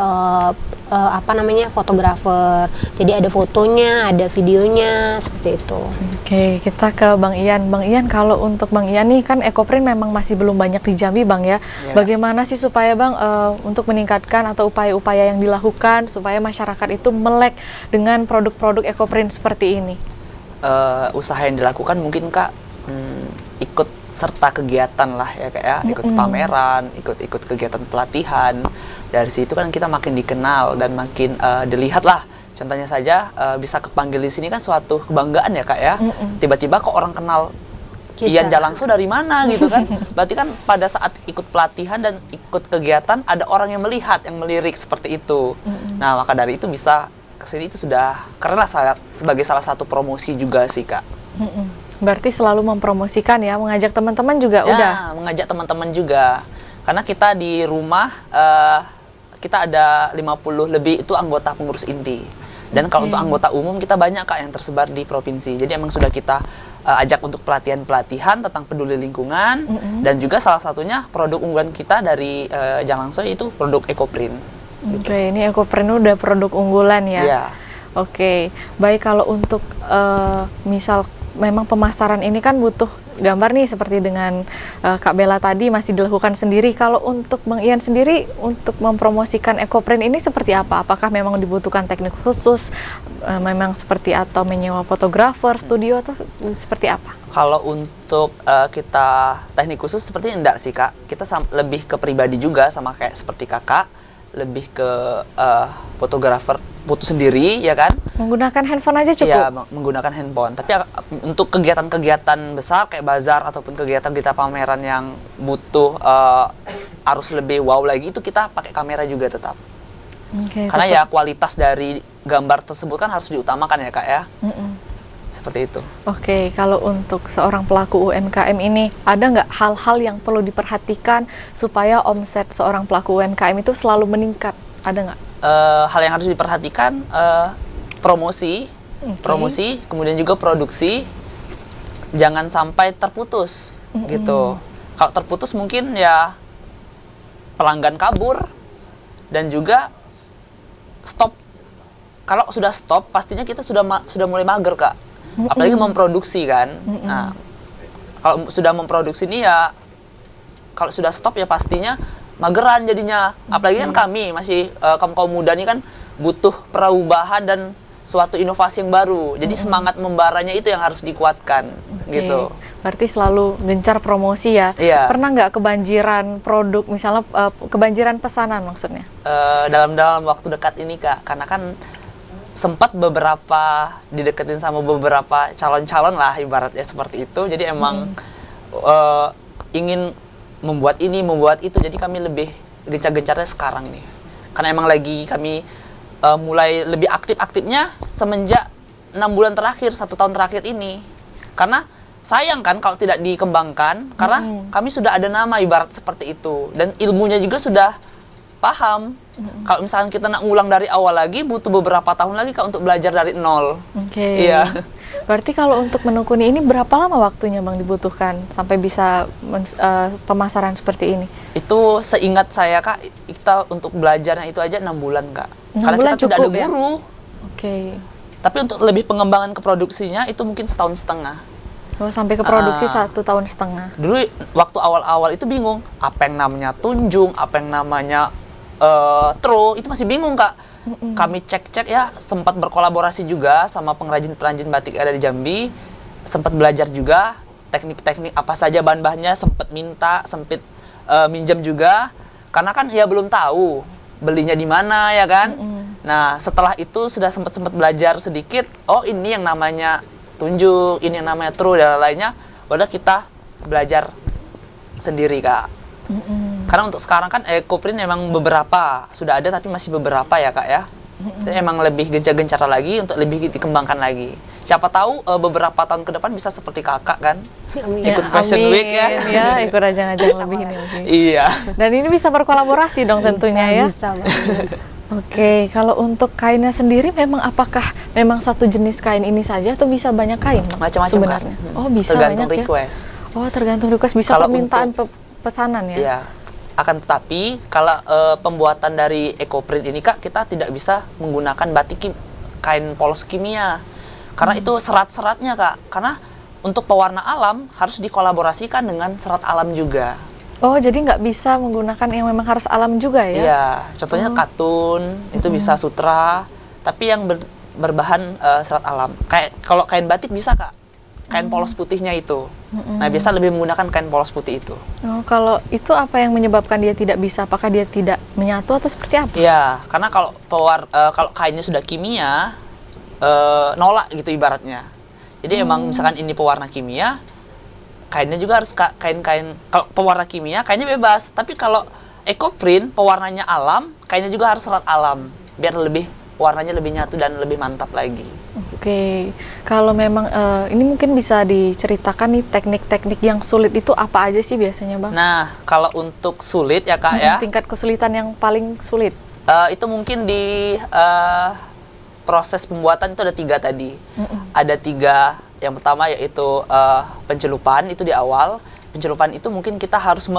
apa namanya fotografer. Jadi ada fotonya, ada videonya seperti itu. Oke, kita ke Bang Ian. Bang Ian, kalau untuk Bang Ian nih kan Ecoprint memang masih belum banyak di Jambi Bang ya. Ya. Bagaimana sih supaya Bang untuk meningkatkan atau upaya-upaya yang dilakukan supaya masyarakat itu melek dengan produk-produk Ecoprint seperti ini? Usaha yang dilakukan mungkin Kak ikut serta kegiatan lah ya Kak ya, ikut pameran, ikut kegiatan pelatihan. Dari situ kan kita makin dikenal dan makin dilihat lah. Contohnya saja bisa kepanggil di sini kan suatu kebanggaan ya Kak ya. Tiba-tiba kok orang kenal Ian Jalangso dari mana gitu kan. Berarti kan pada saat ikut pelatihan dan ikut kegiatan ada orang yang melihat, yang melirik seperti itu. Nah, maka dari itu bisa kesini itu sudah keren lah sebagai salah satu promosi juga sih Kak. Berarti selalu mempromosikan ya, mengajak teman-teman juga Ya, udah. mengajak teman-teman juga. Karena kita di rumah kita ada 50 lebih itu anggota pengurus inti. Dan kalau untuk anggota umum kita banyak Kak yang tersebar di provinsi. Jadi emang sudah kita ajak untuk pelatihan-pelatihan tentang peduli lingkungan dan juga salah satunya produk unggulan kita dari Jalangso itu produk EcoPrint. Gitu. Oke, ini EcoPrint udah produk unggulan ya. Iya. Oke, baik kalau untuk misal memang pemasaran ini kan butuh gambar nih seperti dengan Kak Bella tadi masih dilakukan sendiri. Kalau untuk Bang Ian sendiri untuk mempromosikan EcoPrint ini seperti apa? Apakah memang dibutuhkan teknik khusus, memang seperti atau menyewa fotografer, studio atau seperti apa? Kalau untuk kita teknik khusus seperti enggak sih Kak. Kita lebih ke pribadi juga sama kayak seperti Kakak, lebih ke fotografer foto sendiri ya kan. Menggunakan handphone aja cukup? Iya, menggunakan handphone. Tapi untuk kegiatan-kegiatan besar kayak bazar ataupun kegiatan kita pameran yang butuh arus lebih wow lagi itu kita pakai kamera juga tetap. Karena ya kualitas dari gambar tersebut kan harus diutamakan ya Kak ya. Seperti itu. Oke, kalau untuk seorang pelaku UMKM ini ada nggak hal-hal yang perlu diperhatikan supaya omset seorang pelaku UMKM itu selalu meningkat? Ada nggak? Hal yang harus diperhatikan promosi, kemudian juga produksi, jangan sampai terputus gitu. Kalau terputus mungkin ya pelanggan kabur dan juga stop. Kalau sudah stop, pastinya kita sudah mulai mager Kak. Apalagi memproduksi kan. Nah, kalau sudah memproduksi ini ya, kalau sudah stop ya pastinya mageran jadinya. Apalagi kan kami masih kaum muda nih kan butuh perubahan dan suatu inovasi yang baru. Jadi semangat membaranya itu yang harus dikuatkan gitu. Berarti selalu gencar promosi ya. Iya. Pernah nggak kebanjiran produk, misalnya kebanjiran pesanan maksudnya? Dalam waktu dekat ini Kak, karena kan sempat beberapa dideketin sama beberapa calon-calon lah ibaratnya seperti itu. Jadi emang ingin membuat ini, membuat itu. Jadi kami lebih gencar-gencarnya sekarang nih. Karena emang lagi kami mulai lebih aktif-aktifnya semenjak 6 bulan terakhir, 1 tahun terakhir ini. Karena sayang kan kalau tidak dikembangkan, karena kami sudah ada nama ibarat seperti itu. Dan ilmunya juga sudah paham. Kalau misalkan kita nak ngulang dari awal lagi, butuh beberapa tahun lagi Kak untuk belajar dari nol. Iya. Berarti kalau untuk menekuni ini berapa lama waktunya Bang dibutuhkan sampai bisa pemasaran seperti ini? Itu seingat saya Kak, kita untuk belajarnya itu aja 6 bulan Kak. 6 Karena bulan kita tidak ada cukup ya? guru. Tapi untuk lebih pengembangan ke produksinya itu mungkin 1,5 tahun. Oh, sampai ke produksi 1,5 tahun. Dulu waktu awal-awal itu bingung, apa yang namanya tunjung, apa yang namanya tro, itu masih bingung Kak. Kami cek-cek ya, sempat berkolaborasi juga sama pengrajin-pengrajin batik ada di Jambi, sempat belajar juga teknik-teknik apa saja bahan-bahannya, sempat minjam juga, karena kan ya belum tahu belinya di mana ya kan. Nah setelah itu sudah sempat belajar sedikit, oh ini yang namanya tunjung, ini yang namanya tro dan lainnya, udah kita belajar sendiri Kak. Karena untuk sekarang kan EcoPrint memang beberapa sudah ada, tapi masih beberapa ya Kak ya. Jadi emang lebih gencar-gencar lagi untuk lebih dikembangkan lagi. Siapa tahu beberapa tahun ke depan bisa seperti Kakak kan, ikut Fashion Week ya. Ya, ikut ajang-ajang lebih ini lagi. Iya. Dan ini bisa berkolaborasi dong tentunya ya. Bisa. Oke, kalau untuk kainnya sendiri memang apakah memang satu jenis kain ini saja atau bisa banyak kain Macam-macam sebenarnya? Kak. Oh, bisa tergantung banyak request. Ya. Oh, tergantung request, bisa Kalau permintaan pesanan ya? Iya. Akan tetapi kalau pembuatan dari EcoPrint ini Kak, kita tidak bisa menggunakan batik kain polos kimia. Karena itu serat-seratnya Kak. Karena untuk pewarna alam harus dikolaborasikan dengan serat alam juga. Oh, jadi nggak bisa menggunakan yang memang harus alam juga ya? Iya, contohnya katun, itu bisa sutra, tapi yang berbahan serat alam. Kayak kalau kain batik bisa Kak. kain polos putihnya itu. Nah, biasa lebih menggunakan kain polos putih itu. Oh, kalau itu apa yang menyebabkan dia tidak bisa? Apakah dia tidak menyatu atau seperti apa? Ya, karena kalau kalau kainnya sudah kimia, nolak gitu ibaratnya. Jadi emang misalkan ini pewarna kimia, kainnya juga harus kain-kain. Kalau pewarna kimia, kainnya bebas. Tapi kalau ecoprint, pewarnanya alam, kainnya juga harus serat alam, biar warnanya lebih nyatu dan lebih mantap lagi. Oke, kalau memang ini mungkin bisa diceritakan nih teknik-teknik yang sulit itu apa aja sih biasanya, Bang? Nah, kalau untuk sulit ya Kak ya, Tingkat kesulitan yang paling sulit. itu mungkin di proses pembuatan itu ada 3 tadi. Ada 3, yang pertama yaitu pencelupan, itu di awal. Pencelupan itu mungkin kita harus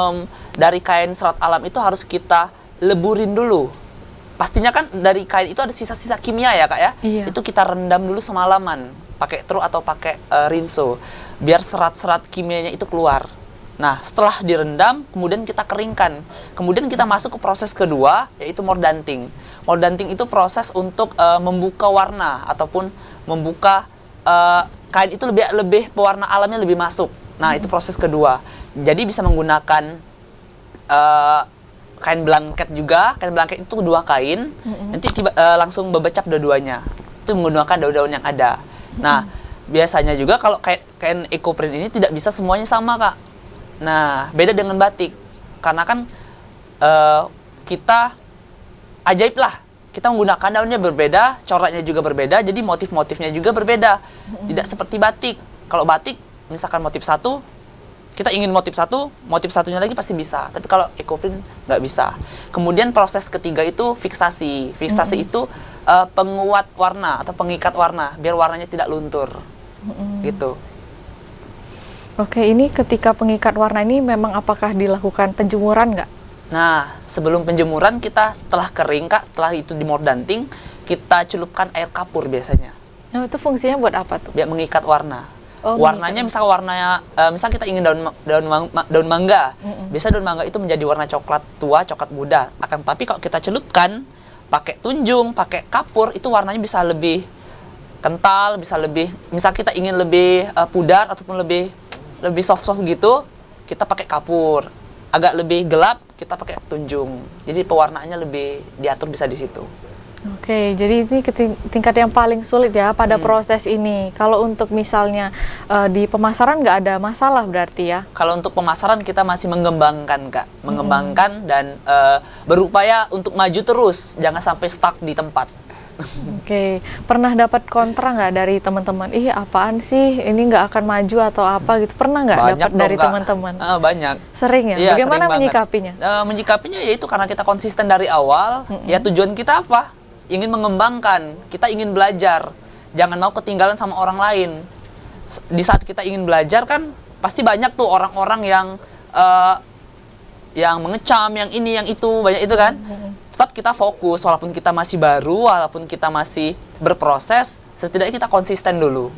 dari kain serat alam itu harus kita leburin dulu. Pastinya kan dari kain itu ada sisa-sisa kimia ya Kak ya. Iya. Itu kita rendam dulu semalaman, pakai truk atau pakai rinso, biar serat-serat kimianya itu keluar. Nah, setelah direndam, kemudian kita keringkan. Kemudian kita masuk ke proses kedua, yaitu mordanting. Mordanting itu proses untuk membuka warna ataupun membuka kain itu lebih pewarna alamnya lebih masuk. Nah, itu proses kedua. Jadi bisa menggunakan kain blanket juga. Kain blanket itu 2 kain. Nanti langsung bebecap dua-duanya. Itu menggunakan daun-daun yang ada. Nah, biasanya juga kalau kain ecoprint ini tidak bisa semuanya sama, Kak. Nah, beda dengan batik. Karena kan kita ajaib lah. Kita menggunakan daunnya berbeda, coraknya juga berbeda, jadi motif-motifnya juga berbeda. Tidak seperti batik. Kalau batik, misalkan motif satu, kita ingin motif satunya lagi pasti bisa. Tapi kalau ecoprint nggak bisa. Kemudian proses ketiga itu fiksasi. Fiksasi itu penguat warna atau pengikat warna, biar warnanya tidak luntur. Gitu. Oke, ini ketika pengikat warna ini memang apakah dilakukan penjemuran nggak? Nah, sebelum penjemuran kita setelah kering Kak, setelah itu dimordanting, kita celupkan air kapur biasanya. Nah, itu fungsinya buat apa tuh? Biar mengikat warna. Oh, Warnanya misal warnanya misal kita ingin daun mangga. Biasa daun mangga itu menjadi warna coklat tua, coklat muda. Akan tapi kalau kita celupkan pakai tunjung, pakai kapur, itu warnanya bisa lebih kental, bisa lebih, misal kita ingin lebih pudar ataupun lebih soft-soft gitu, kita pakai kapur. Agak lebih gelap, kita pakai tunjung. Jadi pewarnaannya lebih diatur bisa di situ. Oke, jadi ini tingkat yang paling sulit ya pada proses ini. Kalau untuk misalnya di pemasaran nggak ada masalah berarti ya? Kalau untuk pemasaran kita masih mengembangkan Kak, mengembangkan dan berupaya untuk maju terus, jangan sampai stuck di tempat. Oke, pernah dapat kontra nggak dari teman-teman? Ih, apaan sih? Ini nggak akan maju atau apa gitu? Pernah nggak dapat dari teman-teman? Banyak. Sering ya? Iya, Bagaimana sering menyikapinya? Menyikapinya yaitu karena kita konsisten dari awal. Ya tujuan kita apa? Ingin mengembangkan, kita ingin belajar. Jangan mau ketinggalan sama orang lain. Di saat kita ingin belajar kan pasti banyak tuh orang-orang yang mengecam, yang ini, yang itu, banyak itu kan. Tetap kita fokus, walaupun kita masih baru, walaupun kita masih berproses, setidaknya kita konsisten dulu.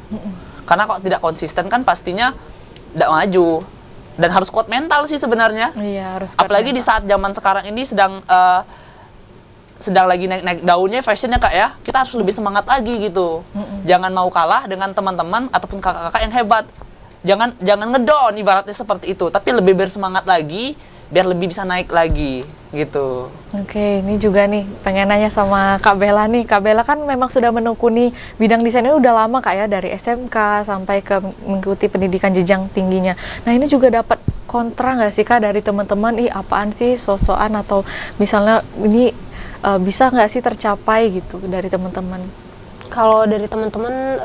Karena kalau tidak konsisten kan pastinya tidak maju. Dan harus kuat mental sih sebenarnya. Iya, harus kuat Apalagi mental. di saat zaman sekarang ini sedang lagi naik daunnya fashionnya Kak ya, kita harus lebih semangat lagi gitu. Jangan mau kalah dengan teman-teman ataupun kakak-kakak yang hebat. Jangan ngedown ibaratnya seperti itu, tapi lebih bersemangat lagi biar lebih bisa naik lagi gitu. Oke, ini juga nih pengen nanya sama Kak Bella nih. Kak Bella kan memang sudah menekuni bidang desain ini udah lama Kak ya, dari SMK sampai ke mengikuti pendidikan jenjang tingginya. Nah, ini juga dapat kontra nggak sih Kak dari teman-teman? Ih, apaan sih sosokan, atau misalnya ini bisa nggak sih tercapai gitu dari teman-teman? Kalau dari teman-teman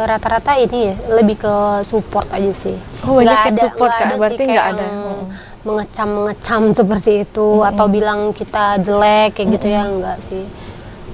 rata-rata ini ya lebih ke support aja sih. Oh, banyak yang Nggak support, Kak. sih Berarti kayak nggak ada. yang mengecam seperti itu atau bilang kita jelek kayak gitu ya, enggak sih.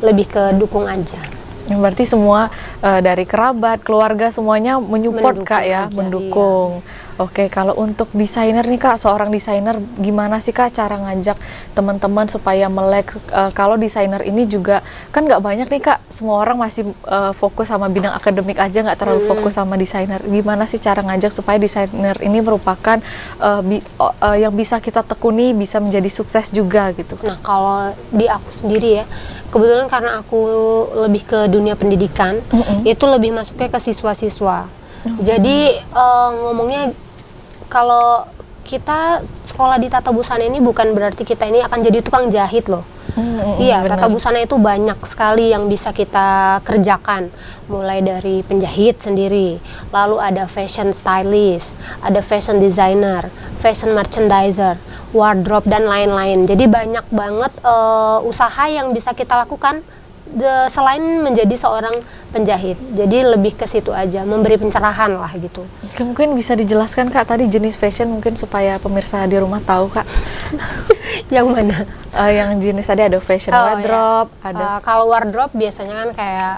Lebih ke dukung aja. Berarti semua dari kerabat, keluarga semuanya menyupport Mendukung Kak ya, aja, mendukung. Oke, kalau untuk desainer nih Kak, seorang desainer gimana sih Kak cara ngajak teman-teman supaya melek? Kalau desainer ini juga kan nggak banyak nih Kak, semua orang masih fokus sama bidang akademik aja, nggak terlalu fokus sama desainer. Gimana sih cara ngajak supaya desainer ini merupakan yang bisa kita tekuni, bisa menjadi sukses juga gitu? Nah, kalau di aku sendiri ya, kebetulan karena aku lebih ke dunia pendidikan, itu lebih masuknya ke siswa-siswa. Jadi ngomongnya kalau kita sekolah di tata busana ini bukan berarti kita ini akan jadi tukang jahit loh. Iya, benar. tata busana itu banyak sekali yang bisa kita kerjakan. Mulai dari penjahit sendiri, lalu ada fashion stylist, ada fashion designer, fashion merchandiser, wardrobe dan lain-lain. Jadi banyak banget usaha yang bisa kita lakukan selain menjadi seorang penjahit. Jadi lebih ke situ aja, memberi pencerahan lah gitu. Mungkin bisa dijelaskan Kak tadi jenis fashion mungkin supaya pemirsa di rumah tahu Kak. Yang mana? Yang jenis tadi ada fashion wardrobe, ada kalau wardrobe biasanya kan kayak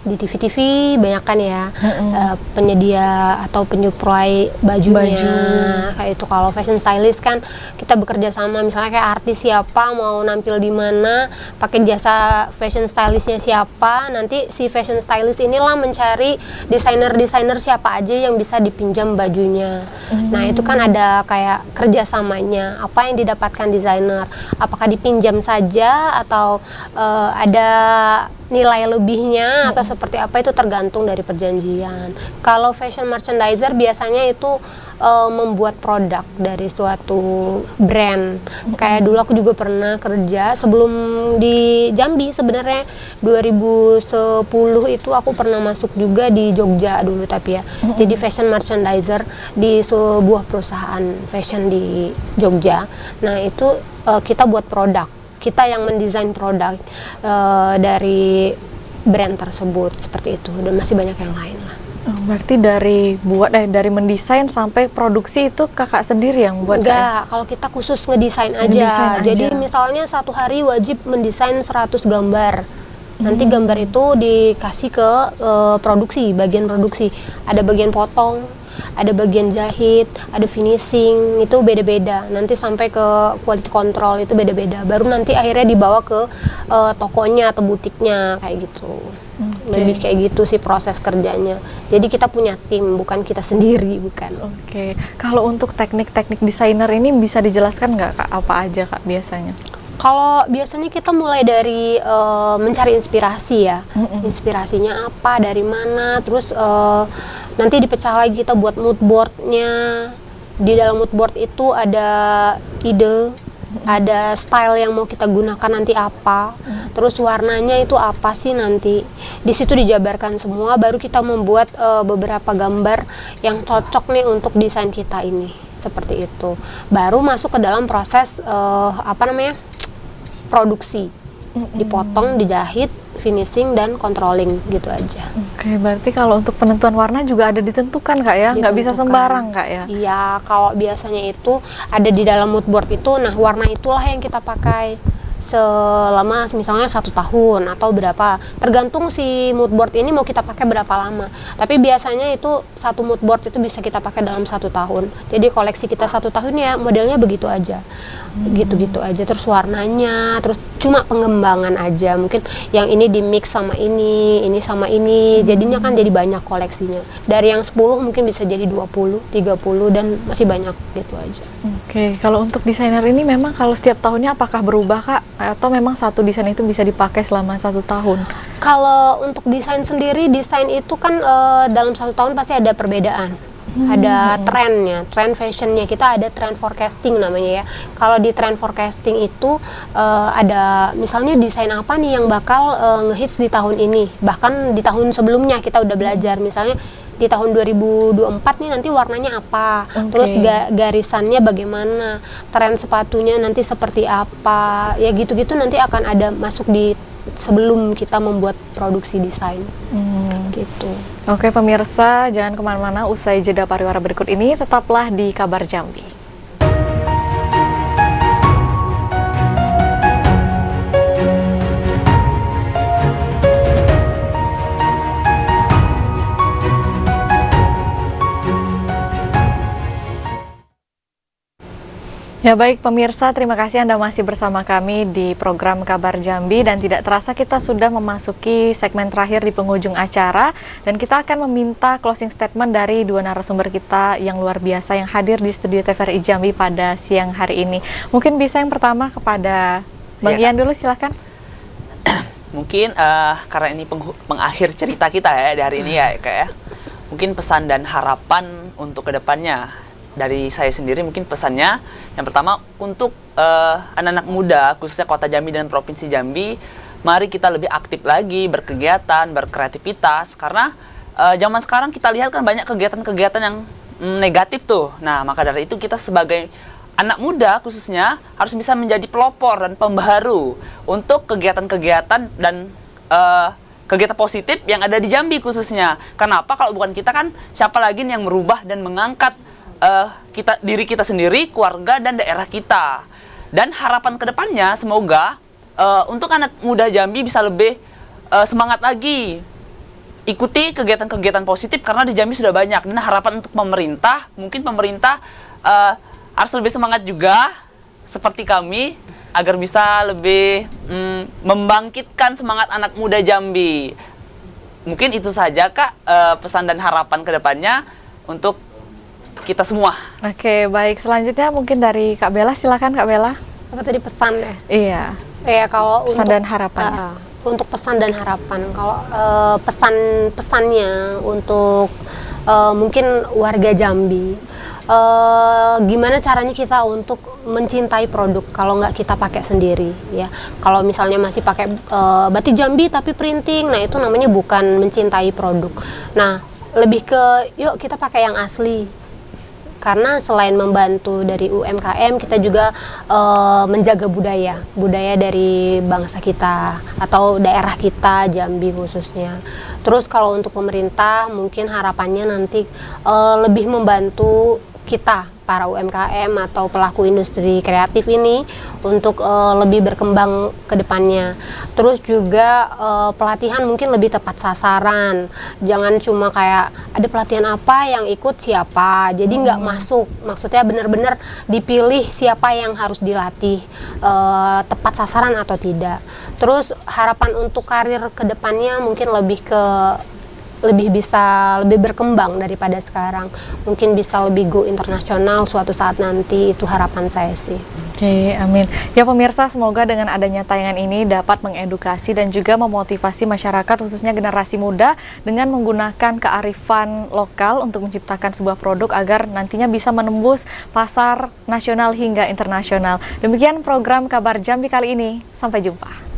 di TV-TV banyak kan ya, penyedia atau penyuplai bajunya. Kayak itu. Kalau fashion stylist kan kita bekerja sama, misalnya kayak artis siapa mau nampil di mana, pakai jasa fashion stylistnya siapa, nanti si fashion stylist inilah mencari desainer-desainer siapa aja yang bisa dipinjam bajunya. Nah itu kan ada kayak kerjasamanya, apa yang didapatkan desainer, apakah dipinjam saja atau ada nilai lebihnya atau seperti apa, itu tergantung dari perjanjian. Kalau fashion merchandiser biasanya itu membuat produk dari suatu brand. Kayak dulu aku juga pernah kerja sebelum di Jambi, sebenarnya 2010 itu aku pernah masuk juga di Jogja dulu, tapi ya jadi fashion merchandiser di sebuah perusahaan fashion di Jogja. Nah itu kita buat produk, kita yang mendesain produk dari brand tersebut, seperti itu, dan masih banyak yang lain lah. Berarti dari mendesain sampai produksi itu kakak sendiri yang buat? Enggak, kalau kita khusus ngedesain aja. Jadi misalnya satu hari wajib mendesain 100 gambar. Nanti gambar itu dikasih ke produksi, bagian produksi. Ada bagian potong, ada bagian jahit, ada finishing, itu beda-beda. Nanti sampai ke quality control itu beda-beda. Baru nanti akhirnya dibawa ke tokonya atau butiknya, kayak gitu. Lebih kayak gitu sih proses kerjanya. Jadi kita punya tim, bukan kita sendiri, bukan. Oke. Kalau untuk teknik-teknik desainer ini bisa dijelaskan nggak Kak, apa aja Kak biasanya? Kalau biasanya kita mulai dari mencari inspirasi ya. Inspirasinya apa, dari mana, terus nanti dipecah lagi kita buat mood boardnya. Di dalam mood board itu ada ide, ada style yang mau kita gunakan nanti apa, terus warnanya itu apa sih nanti. Di situ dijabarkan semua, baru kita membuat beberapa gambar yang cocok nih untuk desain kita ini, seperti itu. Baru masuk ke dalam proses produksi, dipotong, dijahit, finishing dan controlling, gitu aja. Oke, berarti kalau untuk penentuan warna juga ada ditentukan Kak ya, nggak bisa sembarang Kak ya? Iya, kalau biasanya itu ada di dalam mood board itu, nah warna itulah yang kita pakai selama misalnya 1 tahun atau berapa, tergantung si mood board ini mau kita pakai berapa lama. Tapi biasanya itu satu mood board itu bisa kita pakai dalam 1 tahun. Jadi koleksi kita 1 tahun ya modelnya begitu aja, gitu-gitu aja. Terus warnanya, terus cuma pengembangan aja. Mungkin yang ini di mix sama ini sama ini, jadinya kan jadi banyak koleksinya. Dari yang 10 mungkin bisa jadi 20, 30 dan masih banyak, gitu aja. Oke, kalau untuk desainer ini memang kalau setiap tahunnya apakah berubah Kak? Atau memang satu desain itu bisa dipakai selama 1 tahun? Kalau untuk desain sendiri, desain itu kan dalam 1 tahun pasti ada perbedaan. Ada trennya, trend fashionnya. Kita ada trend forecasting namanya ya. Kalau di trend forecasting itu ada misalnya desain apa nih yang bakal ngehits di tahun ini. Bahkan di tahun sebelumnya kita udah belajar, misalnya di tahun 2024 nih nanti warnanya apa, terus garisannya bagaimana, tren sepatunya nanti seperti apa, ya gitu-gitu nanti akan ada masuk di sebelum kita membuat produksi desain, gitu. Oke pemirsa, jangan kemana-mana, usai jeda pariwara berikut ini tetaplah di Kabar Jambi. Ya baik pemirsa, terima kasih Anda masih bersama kami di program Kabar Jambi, dan tidak terasa kita sudah memasuki segmen terakhir di penghujung acara, dan kita akan meminta closing statement dari 2 narasumber kita yang luar biasa yang hadir di studio TVRI Jambi pada siang hari ini. Mungkin bisa yang pertama kepada Bang Ian dulu, silakan. Mungkin karena ini pengakhir cerita kita ya di hari ini ya Kak ya. mungkin pesan dan harapan untuk kedepannya dari saya sendiri, mungkin pesannya yang pertama untuk anak-anak muda khususnya Kota Jambi dan Provinsi Jambi, mari kita lebih aktif lagi berkegiatan, berkreativitas, karena zaman sekarang kita lihat kan banyak kegiatan-kegiatan yang negatif tuh. Nah, maka dari itu kita sebagai anak muda khususnya harus bisa menjadi pelopor dan pembaharu untuk kegiatan-kegiatan dan kegiatan positif yang ada di Jambi khususnya. Kenapa? Kalau bukan kita kan siapa lagi yang merubah dan mengangkat diri kita sendiri, keluarga dan daerah kita. Dan harapan kedepannya semoga untuk anak muda Jambi bisa lebih semangat lagi, ikuti kegiatan-kegiatan positif karena di Jambi sudah banyak. Dan harapan untuk pemerintah, mungkin pemerintah harus lebih semangat juga seperti kami agar bisa lebih membangkitkan semangat anak muda Jambi. Mungkin itu saja Kak pesan dan harapan kedepannya untuk kita semua. Oke, baik. Selanjutnya mungkin dari Kak Bella, silakan Kak Bella. Apa tadi pesan ya? Iya. Ya kalau Pesan untuk dan harapannya. untuk pesan dan harapan, kalau pesan-pesannya untuk mungkin warga Jambi, gimana caranya kita untuk mencintai produk kalau nggak kita pakai sendiri ya. Kalau misalnya masih pakai batik Jambi tapi printing, nah itu namanya bukan mencintai produk. Nah, lebih ke yuk kita pakai yang asli. Karena selain membantu dari UMKM, kita juga menjaga budaya dari bangsa kita atau daerah kita, Jambi khususnya. Terus kalau untuk pemerintah, mungkin harapannya nanti lebih membantu kita, para UMKM atau pelaku industri kreatif ini untuk lebih berkembang ke depannya. Terus juga pelatihan mungkin lebih tepat sasaran. Jangan cuma kayak ada pelatihan apa yang ikut siapa, jadi nggak masuk. Maksudnya benar-benar dipilih siapa yang harus dilatih, tepat sasaran atau tidak. Terus harapan untuk karir ke depannya mungkin lebih berkembang daripada sekarang, mungkin bisa lebih go internasional suatu saat nanti, itu harapan saya sih. Oke, amin. Ya pemirsa, semoga dengan adanya tayangan ini dapat mengedukasi dan juga memotivasi masyarakat khususnya generasi muda dengan menggunakan kearifan lokal untuk menciptakan sebuah produk agar nantinya bisa menembus pasar nasional hingga internasional. Demikian program Kabar Jambi kali ini, sampai jumpa.